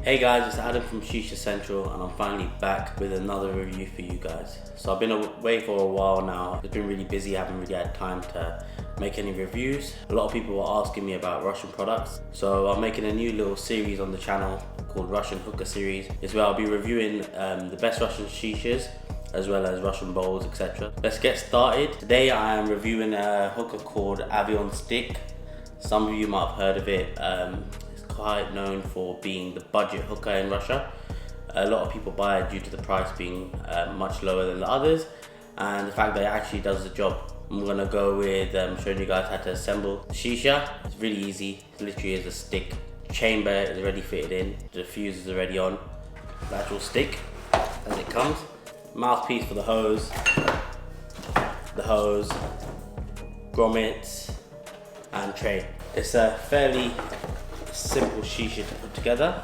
Hey guys, it's Adam from Shisha Central and I'm finally back with another review for you guys. So I've been away for a while now. It's been really busy, I haven't really had time to make any reviews. A lot of people were asking me about Russian products. So I'm making a new little series on the channel called Russian Hookah Series. It's where I'll be reviewing the best Russian shishas as well as Russian bowls, etc. Let's get started. Today I am reviewing a hookah called Avion Stick. Some of you might have heard of it. Quite known for being the budget hookah in Russia. A lot of people buy it due to the price being much lower than the others and the fact that it actually does the job. I'm gonna go with showing you guys how to assemble the shisha. It's really easy. It literally is a stick. Chamber is already fitted in. The fuse is already on. The actual stick as it comes. Mouthpiece for the hose, grommets and tray. It's a fairly simple shisha to put together.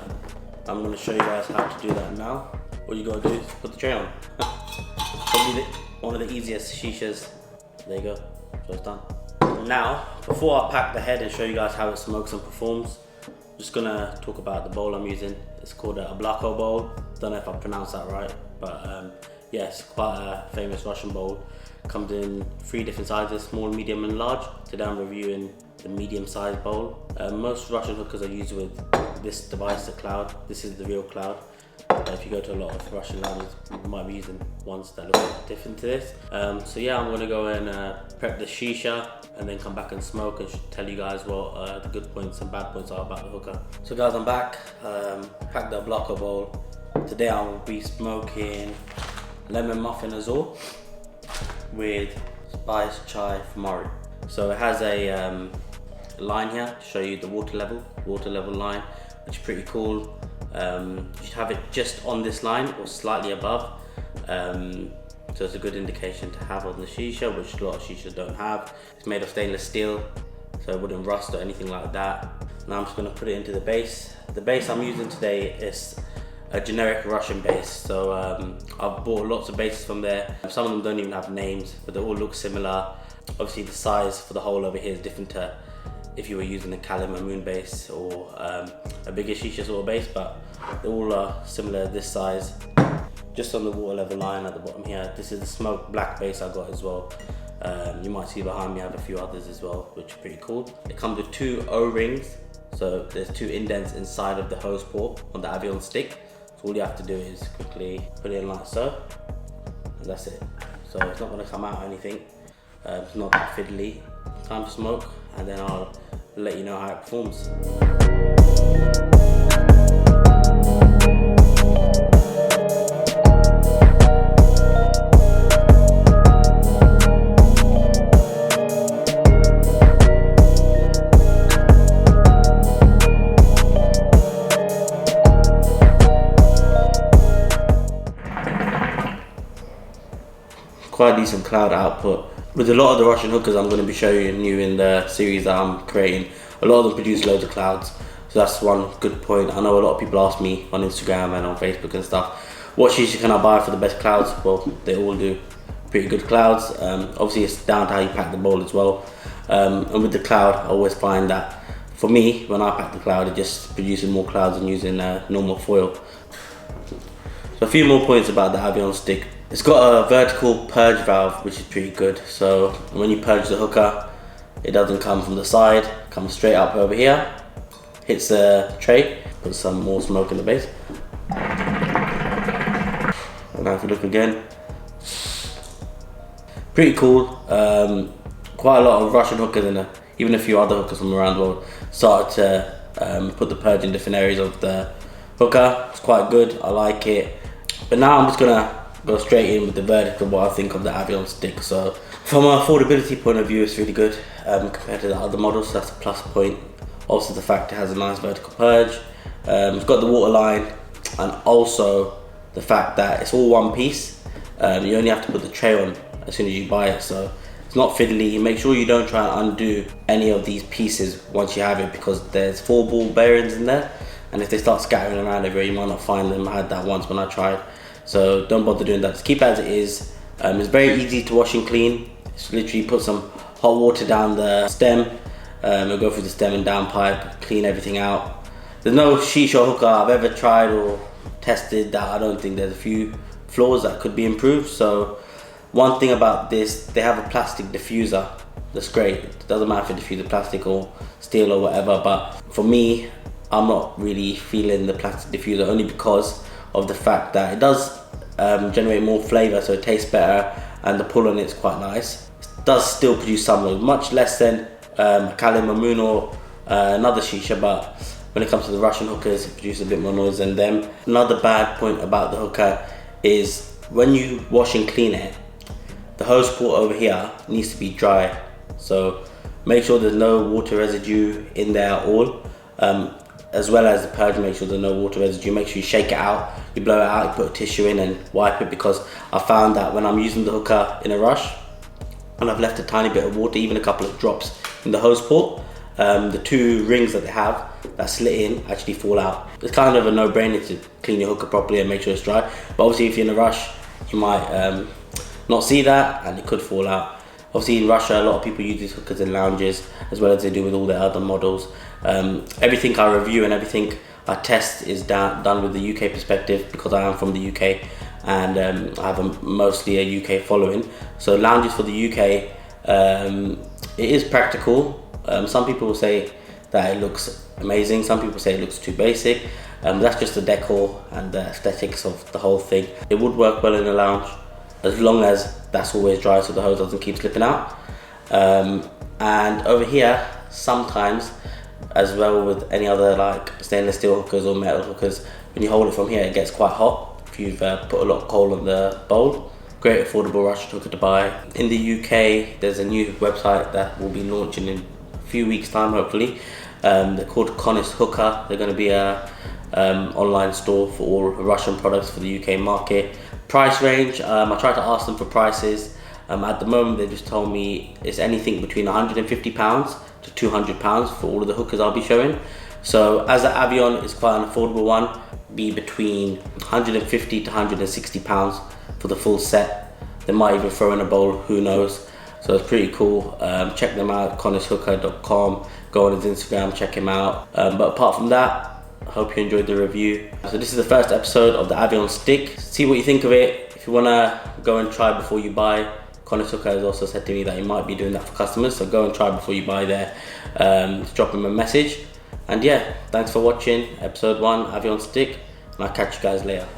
I'm going to show you guys how to do that now. All you got to do is put the tray on. Probably one of the easiest shishas. There you go, so it's done. Now, before I pack the head and show you guys how it smokes and performs, I'm just going to talk about the bowl I'm using. It's called a Oblako bowl. Don't know if I pronounced that right, but yeah, it's quite a famous Russian bowl. Comes in 3 different sizes, small, medium and large. Today I'm reviewing the medium sized bowl. Most Russian hookahs are used with this device, the Cloud. This is the real Cloud. If you go to a lot of Russian lounges, you might be using ones that look different to this. So yeah, I'm gonna go and prep the shisha and then come back and smoke and tell you guys what the good points and bad points are about the hookah. So guys, I'm back. Packed the Oblako bowl. Today I will be smoking lemon muffin azul with spice chai famari. So it has a line here to show you the water level line, which is pretty cool. You should have it just on this line or slightly above. So it's a good indication to have on the shisha, which a lot of shishas don't have. It's made of stainless steel, so it wouldn't rust or anything like that. Now I'm just going to put it into the base. The base I'm using today is a generic Russian base. So I've bought lots of bases from there. Some of them don't even have names, but they all look similar. Obviously the size for the hole over here is different to if you were using a Kalim or Moon base or a bigger shisha sort of base, but they all are similar this size. Just on the water level line at the bottom here. This is the smoked black base I got as well. You might see behind me I have a few others as well, which are pretty cool. It comes with 2 O-rings. So there's 2 indents inside of the hose port on the Avion stick. So all you have to do is quickly put it in like so, and that's it. So it's not going to come out or anything. It's not that fiddly. Time to smoke, and then I'll let you know how it performs. Quite decent cloud output. With a lot of the Russian hookahs I'm going to be showing you in the series that I'm creating, a lot of them produce loads of clouds, so that's one good point. I know a lot of people ask me on Instagram and on Facebook and stuff, what shisha can I buy for the best clouds? Well, they all do pretty good clouds. Obviously it's down to how you pack the bowl as well. And with the cloud, I always find that for me, when I pack the cloud, it just produces more clouds than using normal foil. So a few more points about the Avion stick. It's got a vertical purge valve, which is pretty good. So when you purge the hookah, it doesn't come from the side, it comes straight up over here, hits the tray, puts some more smoke in the base. And now if you look again, pretty cool. Quite a lot of Russian hookahs and even a few other hookahs from around the world started to put the purge in different areas of the hookah. It's quite good, I like it. But now I'm just gonna go straight in with the verdict of what I think of the Avion stick. So from an affordability point of view, it's really good compared to the other models, so that's a plus point. Also the fact it has a nice vertical purge. It's got the water line, and also the fact that it's all one piece. You only have to put the tray on as soon as you buy it, so it's not fiddly. Make sure you don't try and undo any of these pieces once you have it, because there's 4 ball bearings in there, and if they start scattering around everywhere, you might not find them. I had that once when I tried. So don't bother doing that, just keep it as it is. It's very easy to wash and clean. Just literally put some hot water down the stem, it'll go through the stem and down pipe, clean everything out. There's no Shisha hookah I've ever tried or tested that I don't think there's a few flaws that could be improved. So one thing about this, they have a plastic diffuser. That's great. It doesn't matter if it diffuses plastic or steel or whatever, but for me, I'm not really feeling the plastic diffuser, only because of the fact that it does generate more flavour, so it tastes better, and the pull on it's quite nice. It does still produce some noise, much less than Kali Mamoon or another Shisha, but when it comes to the Russian hookahs, it produces a bit more noise than them. Another bad point about the hookah is when you wash and clean it, the hose port over here needs to be dry. So make sure there's no water residue in there at all. As well as the purge, make sure there's no water residue. Make sure you shake it out, you blow it out, you put a tissue in and wipe it, because I found that when I'm using the hookah in a rush and I've left a tiny bit of water, even a couple of drops in the hose port, the two rings that they have that slit in actually fall out. It's kind of a no-brainer to clean your hookah properly and make sure it's dry, but obviously if you're in a rush you might not see that and it could fall out. Obviously in Russia a lot of people use these hookahs in lounges as well as they do with all their other models. Everything I review and everything I test is done with the UK perspective, because I am from the UK and I have mostly a UK following. So lounges for the UK, it is practical. Some people will say that it looks amazing, some people say it looks too basic. That's just the decor and the aesthetics of the whole thing. It would work well in a lounge as long as that's always dry so the hose doesn't keep slipping out. And over here, sometimes, as well with any other like stainless steel hookahs or metal hookahs, when you hold it from here it gets quite hot if you've put a lot of coal on the bowl. Great affordable Russian hookah to buy. In the UK there's a new website that will be launching in a few weeks time hopefully. They're called Russian Hookah. They're going to be a online store for all Russian products for the UK market. Price range, I tried to ask them for prices. At the moment they just told me it's anything between £150 to £200 for all of the hookahs I'll be showing. So as the Avion is quite an affordable one, be between £150 to £160 for the full set. They might even throw in a bowl, who knows. So it's pretty cool. Check them out, connorshookah.com. Go on his Instagram, check him out. But apart from that, I hope you enjoyed the review. So this is the first episode of the Avion Stick. See what you think of it. If you wanna go and try before you buy, Russian Hookah has also said to me that he might be doing that for customers, so go and try before you buy there. Drop him a message. And yeah, thanks for watching episode 1 Avion Stick, and I'll catch you guys later.